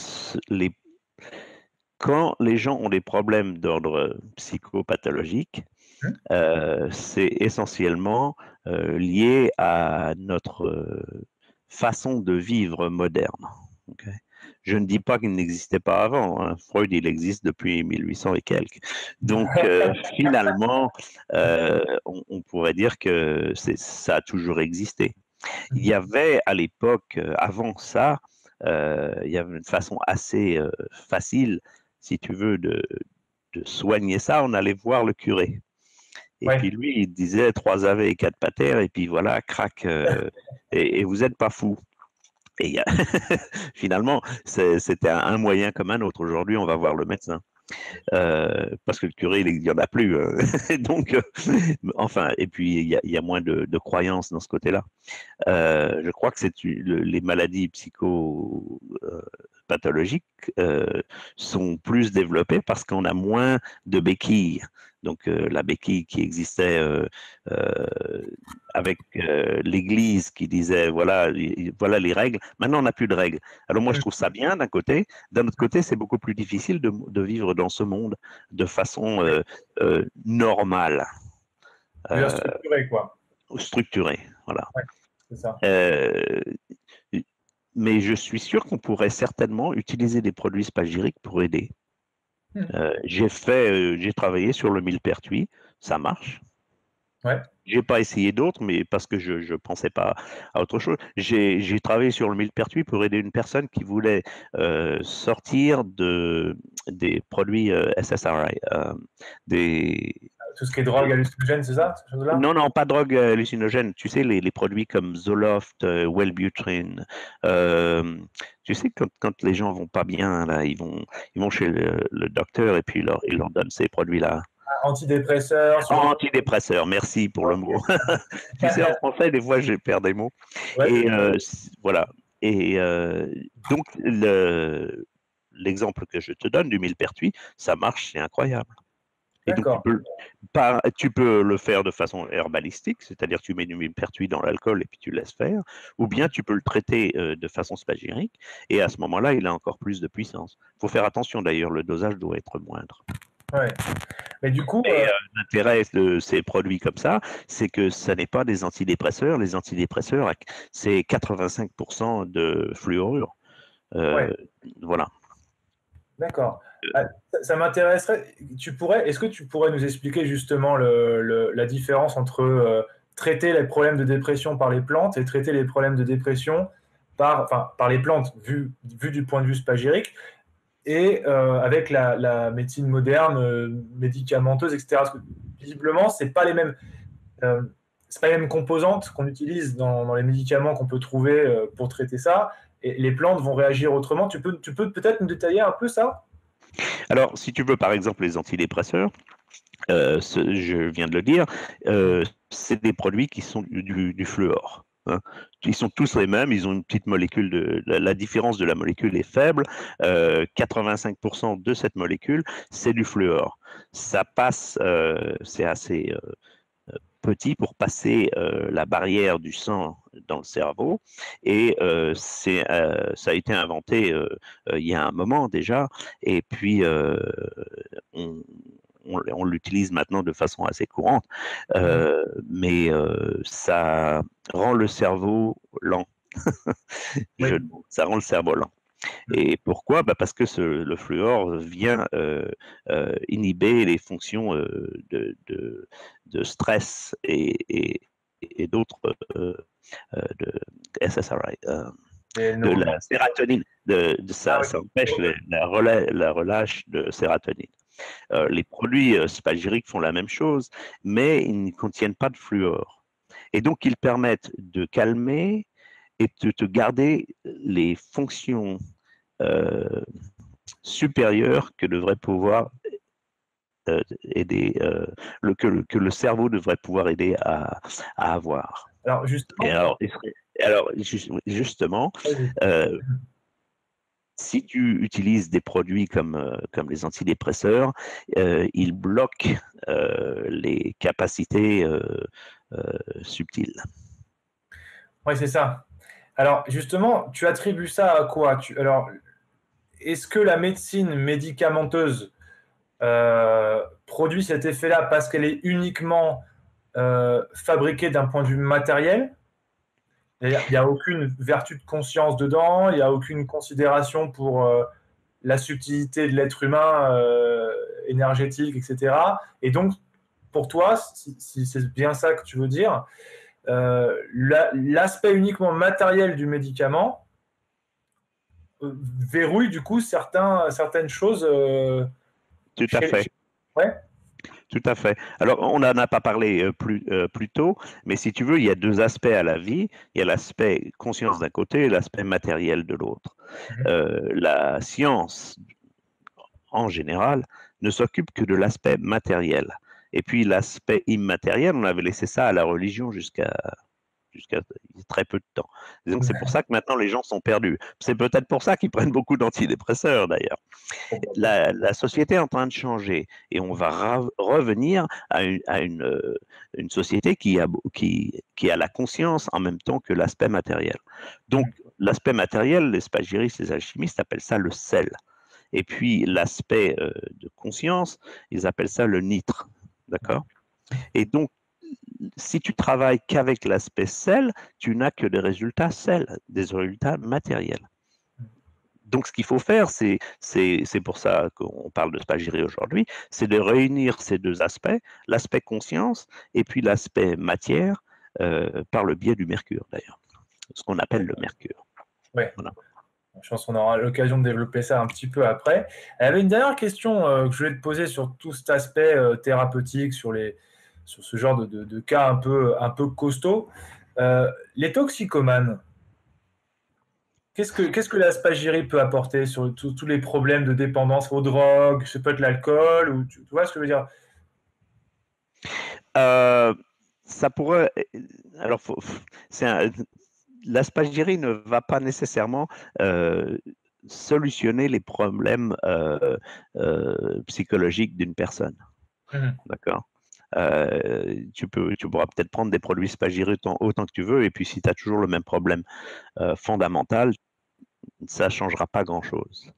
B: quand les gens ont des problèmes d'ordre psychopathologique, c'est essentiellement lié à notre façon de vivre moderne. Okay? Je ne dis pas qu'il n'existait pas avant. Hein. Freud, il existe depuis 1800 et quelques. Donc, finalement, on pourrait dire que ça a toujours existé. Il y avait à l'époque, avant ça, il y avait une façon assez facile, si tu veux, de soigner ça. On allait voir le curé. Et puis lui, il disait 3 AV et 4 pater, et puis voilà, crac, et vous n'êtes pas fou. Et finalement, c'était un moyen comme un autre. Aujourd'hui, on va voir le médecin. Parce que le curé, il n'y en a plus. Donc, enfin, et puis il y a moins de croyances dans ce côté-là. Je crois que les maladies psychopathologiques sont plus développées parce qu'on a moins de béquilles. Donc la béquille qui existait avec l'Église qui disait voilà les règles, maintenant on n'a plus de règles. Alors moi je trouve ça bien d'un côté, d'un autre côté c'est beaucoup plus difficile de vivre dans ce monde de façon normale.
A: Structuré, quoi.
B: Structurée, voilà.
A: Ouais, c'est ça.
B: Mais je suis sûr qu'on pourrait certainement utiliser des produits spagyriques pour aider. J'ai travaillé sur le millepertuis, ça marche.
A: Ouais.
B: J'ai pas essayé d'autres, mais parce que je pensais pas à autre chose. J'ai travaillé sur le millepertuis pour aider une personne qui voulait sortir des produits SSRI,
A: Tout ce qui est drogue hallucinogène, c'est ça, ces choses-là?
B: Non, non, pas de drogue hallucinogène. Tu sais, les produits comme Zoloft, Wellbutrin. Tu sais, quand les gens vont pas bien, là, ils vont chez le docteur et puis il leur donne ces produits-là.
A: Antidépresseurs.
B: Antidépresseurs, merci pour le mot. Tu sais, en français, des fois, je perds des mots.
A: Ouais,
B: Et voilà. Et donc, l'exemple que je te donne du millepertuis, ça marche, c'est incroyable. Et donc, tu peux le faire de façon herbalistique, c'est-à-dire tu mets du millepertuis dans l'alcool et puis tu laisses faire, ou bien tu peux le traiter de façon spagyrique, et à ce moment-là, il a encore plus de puissance. Il faut faire attention d'ailleurs, le dosage doit être moindre.
A: Ouais. Mais du coup,
B: l'intérêt de ces produits comme ça, c'est que ça n'est pas des antidépresseurs. Les antidépresseurs, c'est 85% de fluorure. Voilà.
A: D'accord. Ça m'intéresserait. Est-ce que tu pourrais nous expliquer justement la différence entre traiter les problèmes de dépression par les plantes et traiter les problèmes de dépression par les plantes, vu du point de vue spagyrique, et avec la médecine moderne, médicamenteuse, etc. Parce que visiblement, c'est pas les mêmes composantes qu'on utilise dans les médicaments qu'on peut trouver pour traiter ça. Et les plantes vont réagir autrement. Tu peux peut-être nous détailler un peu ça?
B: Alors, si tu veux, par exemple, les antidépresseurs, je viens de le dire, c'est des produits qui sont du fluor. Hein. Ils sont tous les mêmes, ils ont une petite molécule, la différence de la molécule est faible, 85% de cette molécule, c'est du fluor. Ça passe, c'est assez petit pour passer la barrière du sang dans le cerveau, et ça a été inventé il y a un moment déjà, et puis on l'utilise maintenant de façon assez courante, mais ça rend le cerveau lent. Ça rend le cerveau lent. Et pourquoi? Parce que le fluor vient inhiber les fonctions de stress et d'autres de SSRI, de la sérotonine. Ça empêche la relâche de sérotonine. Les produits spagyriques font la même chose, mais ils ne contiennent pas de fluor. Et donc, ils permettent de calmer et de te garder les fonctions supérieures que devrait pouvoir aider, que le cerveau devrait pouvoir aider à avoir.
A: Alors,
B: justement, si tu utilises des produits comme les antidépresseurs, ils bloquent les capacités subtiles.
A: Oui, c'est ça. Alors, justement, tu attribues ça à quoi? Alors, est-ce que la médecine médicamenteuse produit cet effet-là parce qu'elle est uniquement fabriquée d'un point de vue matériel? Il n'y a aucune vertu de conscience dedans, il n'y a aucune considération pour la subtilité de l'être humain énergétique, etc. Et donc, pour toi, si c'est bien ça que tu veux dire, l'aspect uniquement matériel du médicament verrouille du coup certaines choses.
B: Tout à fait.
A: Ouais.
B: Tout à fait. Alors, on n'en a pas parlé plus tôt, mais si tu veux, il y a deux aspects à la vie. Il y a l'aspect conscience d'un côté et l'aspect matériel de l'autre.
A: Mhm.
B: La science, en général, ne s'occupe que de l'aspect matériel. Et puis, l'aspect immatériel, on avait laissé ça à la religion jusqu'à très peu de temps. Donc, c'est pour ça que maintenant, les gens sont perdus. C'est peut-être pour ça qu'ils prennent beaucoup d'antidépresseurs, d'ailleurs. La société est en train de changer et on va revenir à une société qui a la conscience en même temps que l'aspect matériel. Donc, l'aspect matériel, les spagyristes, les alchimistes appellent ça le sel. Et puis, l'aspect de conscience, ils appellent ça le nitre. D'accord? Et donc, si tu travailles qu'avec l'aspect sel, tu n'as que des résultats sel, des résultats matériels. Donc, ce qu'il faut faire, c'est pour ça qu'on parle de spagyrie aujourd'hui, c'est de réunir ces deux aspects, l'aspect conscience et puis l'aspect matière, par le biais du mercure, d'ailleurs, ce qu'on appelle le mercure.
A: Ouais.
B: Voilà.
A: Je pense qu'on aura l'occasion de développer ça un petit peu après. Il y avait une dernière question que je voulais te poser sur tout cet aspect thérapeutique, sur ce genre de cas un peu costaud. Les toxicomanes, qu'est-ce que la spagyrie peut apporter sur tous les problèmes de dépendance aux drogues? Ça peut être l'alcool, ou tu vois ce que je veux dire?
B: Ça pourrait. Alors, la spagyrie ne va pas nécessairement solutionner les problèmes psychologiques d'une personne. D'accord? Tu pourras peut-être prendre des produits spagyrie autant que tu veux, et puis si tu as toujours le même problème fondamental, ça ne changera pas grand-chose.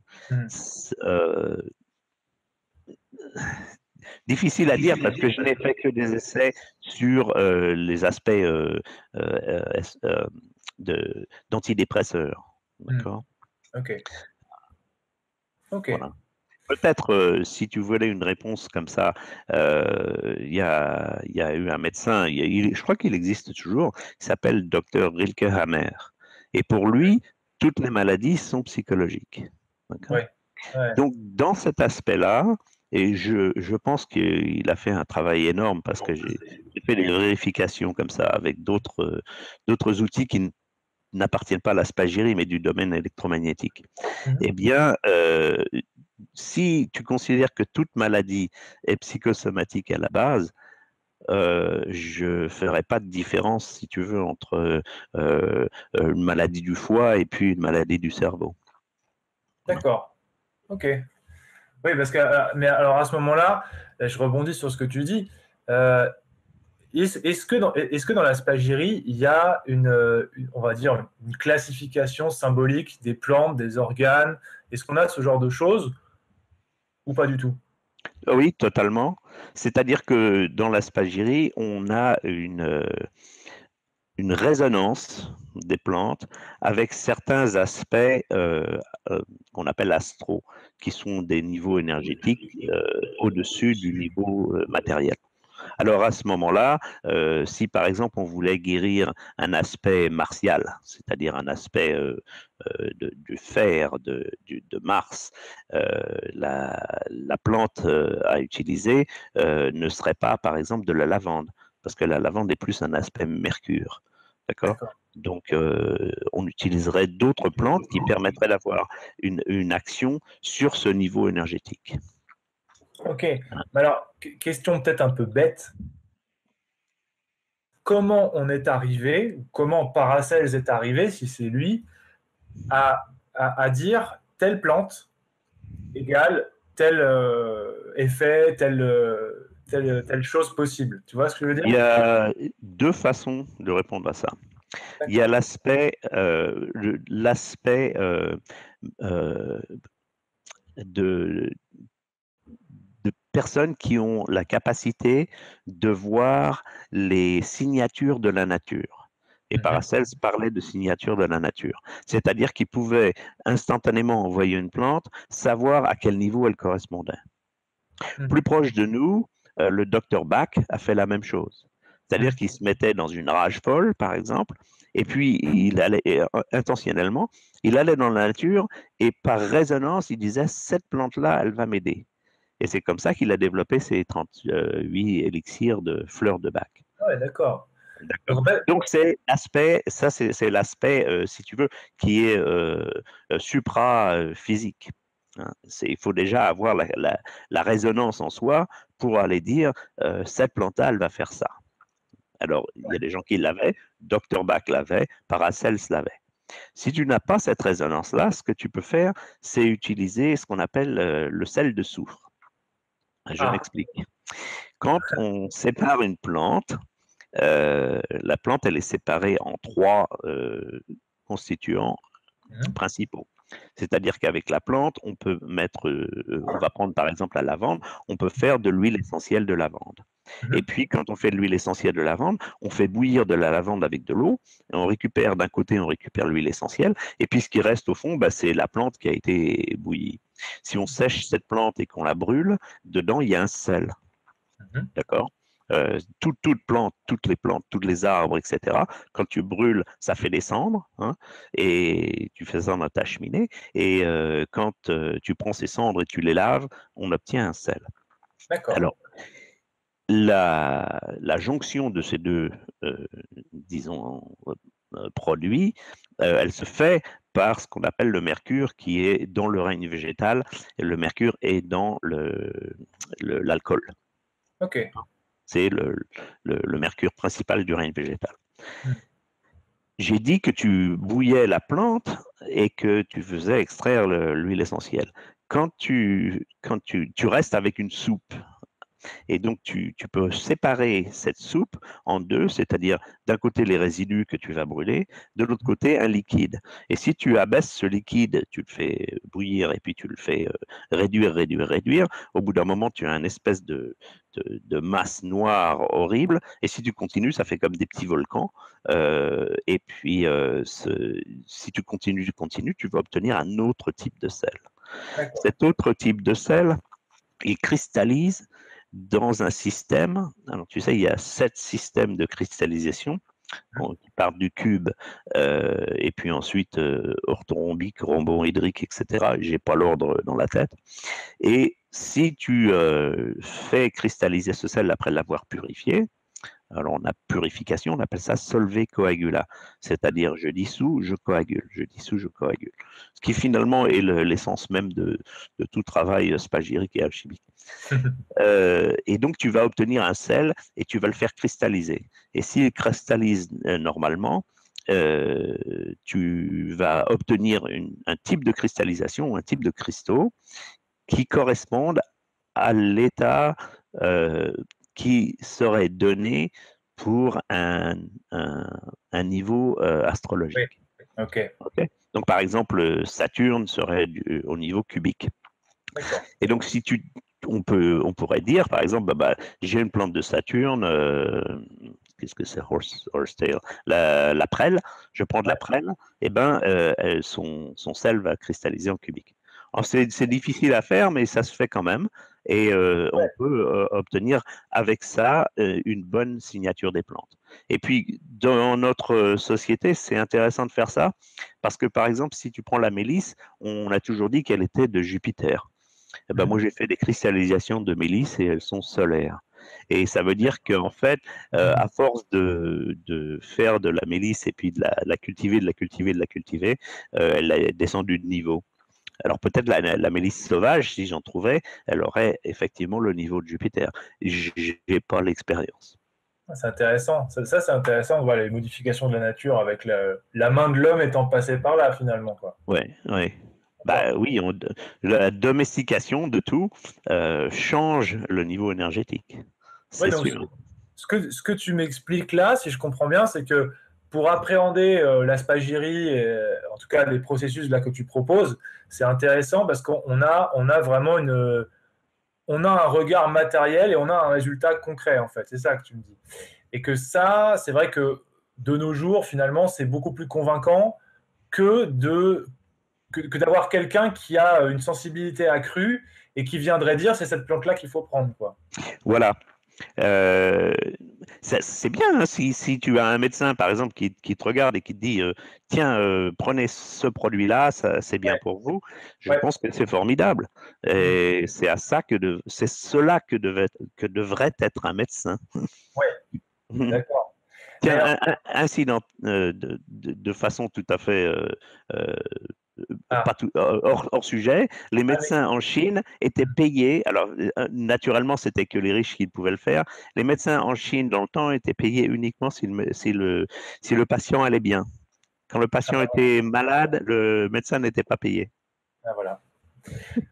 B: Difficile à dire parce que je n'ai fait que des essais sur les aspects d'antidépresseurs. D'accord?
A: Ok.
B: Voilà. Peut-être, si tu voulais une réponse comme ça, il y a eu un médecin, je crois qu'il existe toujours, il s'appelle Dr. Rilke Hammer. Et pour lui, toutes les maladies sont psychologiques. D'accord? Donc, dans cet aspect-là, et je pense qu'il a fait un travail énorme parce que j'ai fait des vérifications comme ça avec d'autres outils qui n'appartiennent pas à la spagyrie, mais du domaine électromagnétique. Eh bien, si tu considères que toute maladie est psychosomatique à la base, je ne ferai pas de différence, si tu veux, entre une maladie du foie et puis une maladie du cerveau.
A: D'accord. Ok. Oui, parce que, mais alors à ce moment-là, je rebondis sur ce que tu dis. Est-ce que dans la spagyrie, il y a on va dire, une classification symbolique des plantes, des organes? Est-ce qu'on a ce genre de choses ou pas du tout?
B: Oui, totalement. C'est-à-dire que dans la spagyrie, on a une résonance des plantes avec certains aspects qu'on appelle astro, qui sont des niveaux énergétiques au-dessus du niveau matériel. Alors à ce moment-là, si par exemple on voulait guérir un aspect martial, c'est-à-dire un aspect du fer, de Mars, la plante à utiliser ne serait pas par exemple de la lavande, parce que la lavande est plus un aspect mercure. D'accord? Donc, on utiliserait d'autres plantes qui permettraient d'avoir une action sur ce niveau énergétique.
A: Ok. Mais alors, question peut-être un peu bête. Comment on est arrivé, comment Paracels est arrivé, si c'est lui, à dire telle plante égale tel effet, telle chose possible? Tu vois ce que je veux dire?
B: Il y a deux façons de répondre à ça. Il y a l'aspect de personnes qui ont la capacité de voir les signatures de la nature. Et Paracels parlait de signatures de la nature. C'est-à-dire qu'il pouvait instantanément envoyer une plante, savoir à quel niveau elle correspondait. Plus proche de nous, le docteur Bach a fait la même chose. C'est-à-dire qu'il se mettait dans une rage folle, par exemple, et puis il allait intentionnellement, il allait dans la nature et par résonance, il disait cette plante-là, elle va m'aider. Et c'est comme ça qu'il a développé ses 38 élixirs de fleurs de bac.
A: Ouais, d'accord.
B: D'accord. Donc c'est l'aspect, ça c'est l'aspect, si tu veux, qui est supra-physique. Hein. Il faut déjà avoir la résonance en soi pour aller dire cette plante-là, elle va faire ça. Alors, il y a des gens qui l'avaient, Dr Bach l'avait, Paracels l'avait. Si tu n'as pas cette résonance-là, ce que tu peux faire, c'est utiliser ce qu'on appelle le sel de soufre. Je m'explique. Quand on sépare une plante, la plante, elle est séparée en 3 constituants principaux. C'est-à-dire qu'avec la plante, on peut mettre, on va prendre par exemple la lavande, on peut faire de l'huile essentielle de lavande. Et puis, quand on fait de l'huile essentielle de lavande, on fait bouillir de la lavande avec de l'eau, et on récupère d'un côté, on récupère l'huile essentielle, et puis ce qui reste au fond, bah, c'est la plante qui a été bouillie. Si on sèche cette plante et qu'on la brûle, dedans, il y a un sel. D'accord? Toute plante, toutes les plantes, tous les arbres, etc. Quand tu brûles, ça fait des cendres, hein, et tu fais ça dans ta cheminée. Et quand tu prends ces cendres et tu les laves, on obtient un sel. Alors, la jonction de ces deux, disons, produits, elle se fait par ce qu'on appelle le mercure qui est dans le règne végétal, et le mercure est dans l'alcool.
A: Ok.
B: C'est le mercure principal du règne végétal. J'ai dit que tu bouillais la plante et que tu faisais extraire l'huile essentielle. Quand tu restes avec une soupe, et donc tu peux séparer cette soupe en deux, c'est-à-dire d'un côté les résidus que tu vas brûler, de l'autre côté un liquide. Et si tu abaisses ce liquide, tu le fais bouillir et puis tu le fais réduire, au bout d'un moment tu as une espèce de masse noire horrible, et si tu continues, ça fait comme des petits volcans, et puis si tu continues, tu vas obtenir un autre type de sel. Cet autre type de sel, il cristallise dans un système. Alors, tu sais, il y a 7 systèmes de cristallisation qui partent du cube, et puis ensuite orthorhombique, rhomboédrique, etc. J'ai pas l'ordre dans la tête. Et si tu fais cristalliser ce sel après l'avoir purifié, alors on a purification, on appelle ça solver coagula, c'est-à-dire je dissous, je coagule, je dissous, je coagule. Ce qui finalement est l'essence même de tout travail spagyrique et alchimique. Et donc tu vas obtenir un sel et tu vas le faire cristalliser. Et s'il cristallise normalement, tu vas obtenir un type de cristallisation, un type de cristaux qui correspondent à l'état qui serait donné pour un niveau astrologique.
A: Oui. Okay.
B: Donc, par exemple, Saturne serait au niveau cubique. Et donc, si on pourrait dire, par exemple, j'ai une plante de Saturne, qu'est-ce que c'est, horsetail, la prêle, je prends de la prêle, et son sel va cristalliser en cubique. C'est difficile à faire, mais ça se fait quand même. Et on peut obtenir avec ça une bonne signature des plantes. Et puis, dans notre société, c'est intéressant de faire ça, parce que, par exemple, si tu prends la mélisse, on a toujours dit qu'elle était de Jupiter. Moi, j'ai fait des cristallisations de mélisse et elles sont solaires. Et ça veut dire qu'en fait, à force de faire de la mélisse et puis de la cultiver, elle est descendue de niveau. Alors peut-être la mélisse sauvage, si j'en trouvais, elle aurait effectivement le niveau de Jupiter. Je n'ai pas l'expérience.
A: C'est intéressant. Ça c'est intéressant de voir les modifications de la nature avec la main de l'homme étant passée par là, finalement.
B: Oui. Oui, la domestication de tout change le niveau énergétique. C'est sûr.
A: Ce que tu m'expliques là, si je comprends bien, c'est que pour appréhender la spagyrie, et, en tout cas les processus là que tu proposes, c'est intéressant parce qu'on a vraiment on a un regard matériel et on a un résultat concret, en fait. C'est ça que tu me dis. Et que ça, c'est vrai que de nos jours, finalement, c'est beaucoup plus convaincant que d'avoir quelqu'un qui a une sensibilité accrue et qui viendrait dire c'est cette plante-là qu'il faut prendre, quoi.
B: Voilà. Euh, c'est bien hein, si tu as un médecin, par exemple, qui te regarde et qui te dit tiens, prenez ce produit-là, c'est bien
A: Ouais,
B: pour vous. Je
A: ouais.
B: pense que c'est formidable.
A: Mhm.
B: Et c'est à ça c'est cela que devrait être un médecin.
A: Ouais, on est d'accord. Mais
B: Tiens,
A: alors,
B: ainsi, de façon tout à fait euh, pas
A: ah,
B: hors sujet, les
A: ah, mais-
B: médecins en Chine étaient payés. Alors, naturellement, c'était que les riches qui pouvaient le faire. Les médecins en Chine, dans le temps, étaient payés uniquement si le patient allait bien. Quand le patient était malade, le médecin n'était pas payé.
A: ah, voilà.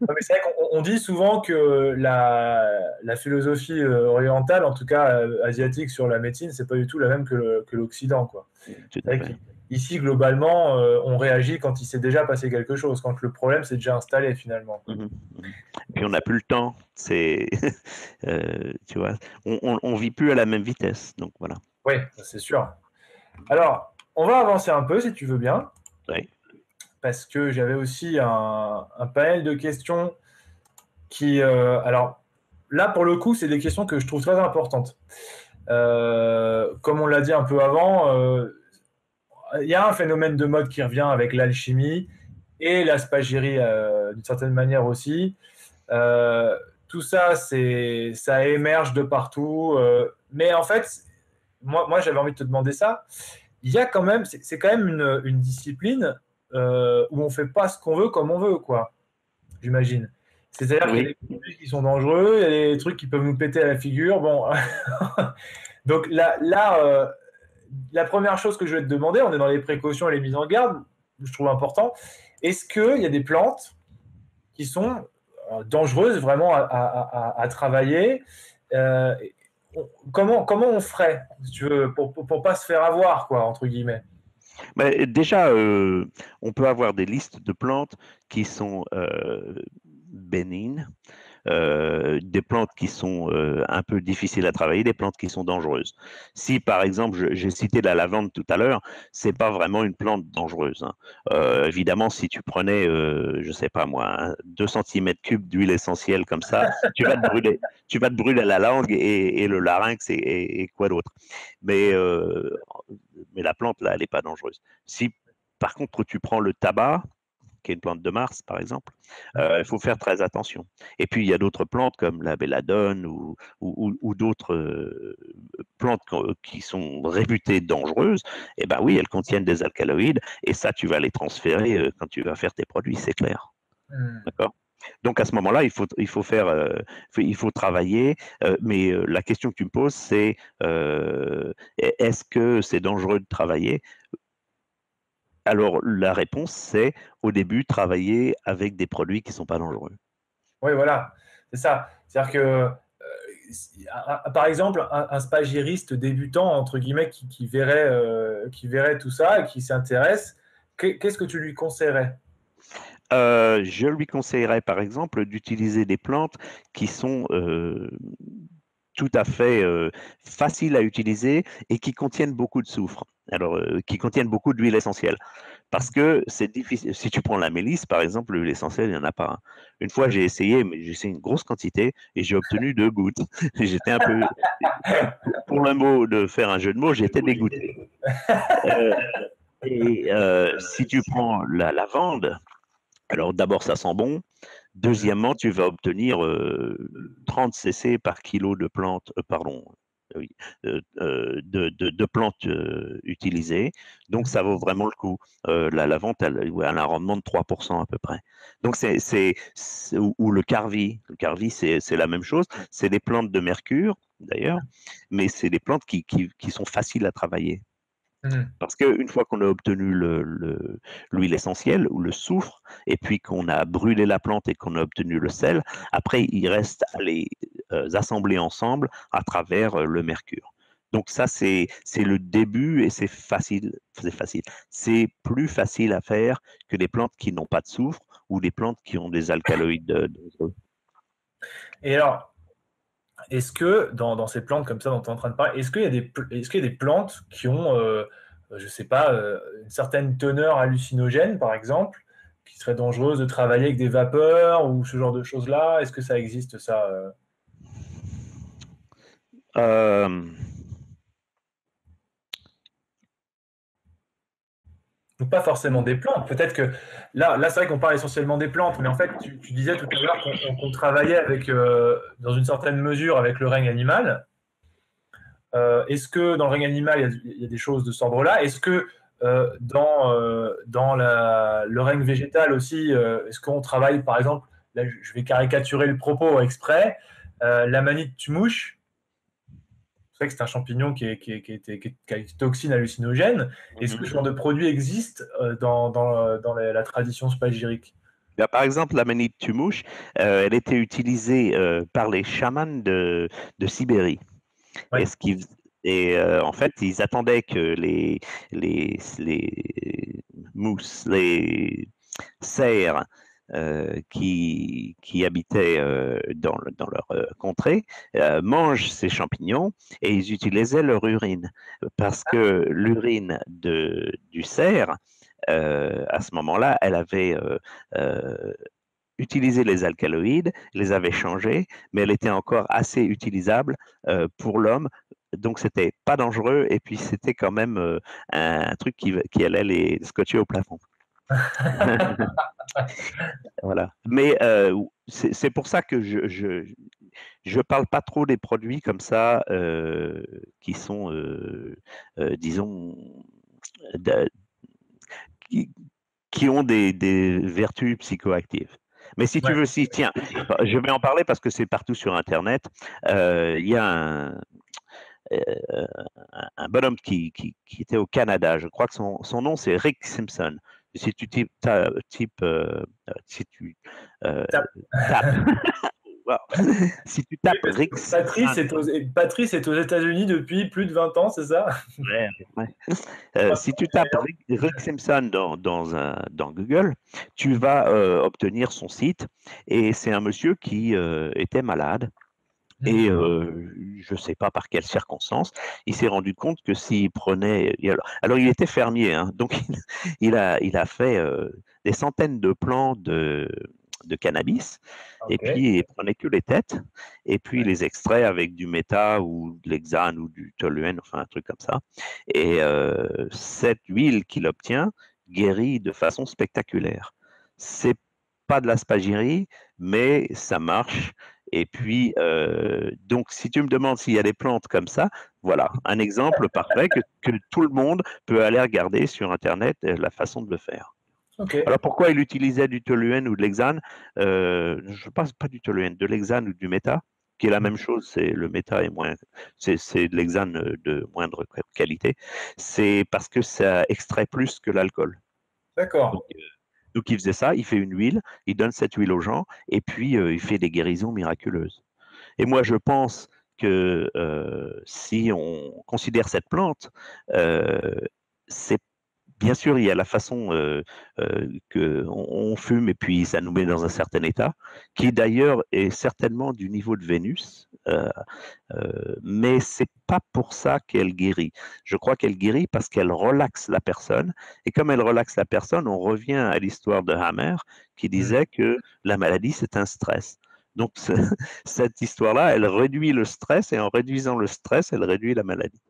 A: Non, mais c'est vrai qu'on dit souvent que la philosophie orientale, en tout cas asiatique sur la médecine, c'est pas du tout la même que l'Occident, quoi.
B: Tout
A: C'est
B: à
A: vrai
B: fait.
A: qu'ici, globalement, on réagit quand il s'est déjà passé quelque chose, quand le problème s'est déjà installé finalement, quoi.
B: Mhm, mhm. Puis
A: Donc,
B: on n'a plus le temps. C'est, tu vois, on vit plus à la même vitesse. Donc voilà.
A: oui, c'est sûr. Alors, on va avancer un peu si tu veux bien,
B: Oui.
A: parce que j'avais aussi un panel de questions qui, alors là pour le coup, c'est des questions que je trouve très importantes. Comme on l'a dit un peu avant, il y a un phénomène de mode qui revient avec l'alchimie et la spagyrie d'une certaine manière aussi. Euh, Tout ça, ça émerge de partout. Mais en fait, moi j'avais envie de te demander ça. Il y a quand même, c'est quand même une discipline où on fait pas ce qu'on veut comme on veut, quoi. J'imagine. C'est-à-dire qu'il y a
B: Oui.
A: des produits qui sont dangereux, il y a des trucs qui peuvent nous péter à la figure. Bon, donc la première chose que je vais te demander, on est dans les précautions et les mises en garde, je trouve important. Est-ce qu'il y a des plantes qui sont dangereuses vraiment à travailler euh, comment on ferait, si tu veux, pour pas se faire avoir, quoi, entre guillemets.
B: Mais déjà, on peut avoir des listes de plantes qui sont bénignes, des plantes qui sont un peu difficiles à travailler, des plantes qui sont dangereuses. Si par exemple, j'ai cité la lavande tout à l'heure, c'est pas vraiment une plante dangereuse, hein. Évidemment, si tu prenais, je sais pas moi, 2 cm3 d'huile essentielle comme ça, tu vas te brûler la langue et le larynx et quoi d'autre. Mais, euh, mais la plante là, elle n'est pas dangereuse. Si par contre tu prends le tabac, qui est une plante de Mars, par exemple, il faut faire très attention. Et puis, il y a d'autres plantes comme la belladone ou d'autres plantes qui sont réputées dangereuses. Eh bien oui, elles contiennent des alcaloïdes et ça, tu vas les transférer quand tu vas faire tes produits, c'est clair.
A: Hmm.
B: D'accord. Donc à ce moment-là, il faut travailler. Mais la question que tu me poses, c'est est-ce que c'est dangereux de travailler? Alors, la réponse, c'est au début, travailler avec des produits qui ne sont pas dangereux.
A: Oui, voilà, c'est ça. C'est-à-dire que, par exemple, un spagiriste débutant, entre guillemets, qui verrait tout ça et qui s'intéresse, qu'est-ce que tu lui conseillerais?
B: Je lui conseillerais, par exemple, d'utiliser des plantes qui sont tout à fait faciles à utiliser et qui contiennent beaucoup de soufre. Alors, qui contiennent beaucoup d'huile essentielle. Parce que c'est difficile. Si tu prends la mélisse, par exemple, l'huile essentielle, il n'y en a pas, hein. Une fois, j'ai essayé, mais j'ai essayé une grosse quantité et j'ai obtenu 2 gouttes. J'étais un peu, pour le mot de faire un jeu de mots, j'étais dégoûté. Euh, si tu prends la lavande, alors d'abord, ça sent bon. Deuxièmement, tu vas obtenir 30 cc par kilo de plantes, pardon, oui, de plantes utilisées. Donc, ça vaut vraiment le coup. La lavande, elle a un rendement de 3% à peu près. Donc, ou le carvi. Le carvi, c'est la même chose. C'est des plantes de mercure, d'ailleurs, mais c'est des plantes qui sont faciles à travailler.
A: Mhm.
B: Parce qu'une fois qu'on a obtenu l'huile essentielle ou le soufre, et puis qu'on a brûlé la plante et qu'on a obtenu le sel, après, il reste à les assembler ensemble à travers le mercure. Donc ça, c'est le début et c'est facile. C'est facile. C'est plus facile à faire que des plantes qui n'ont pas de soufre ou des plantes qui ont des alcaloïdes dangereux.
A: Et alors, est-ce que dans ces plantes comme ça dont tu es en train de parler, est-ce qu'il y a des plantes qui ont, je sais pas, une certaine teneur hallucinogène, par exemple, qui serait dangereuse de travailler avec des vapeurs ou ce genre de choses-là? Est-ce que ça existe, ça?
B: Euh,
A: Ou pas forcément des plantes. Peut-être que là c'est vrai qu'on parle essentiellement des plantes, mais en fait, tu disais tout à l'heure qu'on travaillait avec, dans une certaine mesure avec le règne animal. Est-ce que dans le règne animal, il y a des choses de cet ordre-là? Est-ce que dans le règne végétal aussi, est-ce qu'on travaille, par exemple, là je vais caricaturer le propos exprès, la manite tumouche, c'est vrai que c'est un champignon qui a une toxine hallucinogène. Est-ce que ce genre de produit existe dans la tradition spagyrique?
B: Là, par exemple, la manite tumouche, elle était utilisée par les chamans de Sibérie.
A: Oui,
B: Et, en fait, ils attendaient que les mousses, les cerfs qui habitaient dans leur contrée mangent ces champignons et ils utilisaient leur urine. Parce que l'urine du cerf, à ce moment-là, elle avait utilisé les alcaloïdes, les avait changés, mais elle était encore assez utilisable pour l'homme. Donc, c'était pas dangereux et puis c'était quand même un truc qui allait les scotcher au plafond. Voilà. Mais c'est pour ça que je parle pas trop des produits comme ça qui sont, disons, de- qui, qui ont des vertus psychoactives. Mais si tu
A: ouais,
B: veux, si, tiens, je vais en parler parce que c'est partout sur Internet. Il y a un bonhomme qui était au Canada. Je crois que son nom, c'est Rick Simpson. Si tu si tu tapes, wow. Si tu
A: oui,
B: tapes
A: parce
B: Rick
A: que Patrice
B: Simpson,
A: est aux États-Unis depuis plus de 20 ans, c'est ça?
B: ouais, ouais. Si tu tapes Rick Simpson dans Google, tu vas obtenir son site et c'est un monsieur qui était malade. Et je ne sais pas par quelles circonstances, il s'est rendu compte que s'il prenait... Alors, il était fermier, hein, donc il a fait des centaines de plants de cannabis, et
A: Ok.
B: puis il prenait que les têtes, et puis il les extrait avec du méta ou de l'hexane ou du toluène, enfin un truc comme ça. Et cette huile qu'il obtient guérit de façon spectaculaire. C'est pas de la spagyrie, mais ça marche. Et puis, donc, si tu me demandes s'il y a des plantes comme ça, voilà, un exemple parfait que tout le monde peut aller regarder sur Internet la façon de le faire.
A: Ok.
B: Alors, pourquoi il utilisait du toluène ou de l'hexane Je ne pense pas du toluène, de l'hexane ou du méta, qui est la même chose, c'est le méta est moins, c'est de l'hexane de moindre qualité. C'est parce que ça extrait plus que l'alcool.
A: D'accord.
B: Donc, il faisait ça, il fait une huile, il donne cette huile aux gens, et puis il fait des guérisons miraculeuses. Et moi, je pense que si on considère cette plante, c'est bien sûr, il y a la façon qu'on fume et puis ça nous met dans un certain état, qui d'ailleurs est certainement du niveau de Vénus, mais c'est pas pour ça qu'elle guérit. Je crois qu'elle guérit parce qu'elle relaxe la personne, et comme elle relaxe la personne, on revient à l'histoire de Hammer qui disait que la maladie c'est un stress. Donc cette histoire-là, elle réduit le stress et en réduisant le stress, elle réduit la maladie.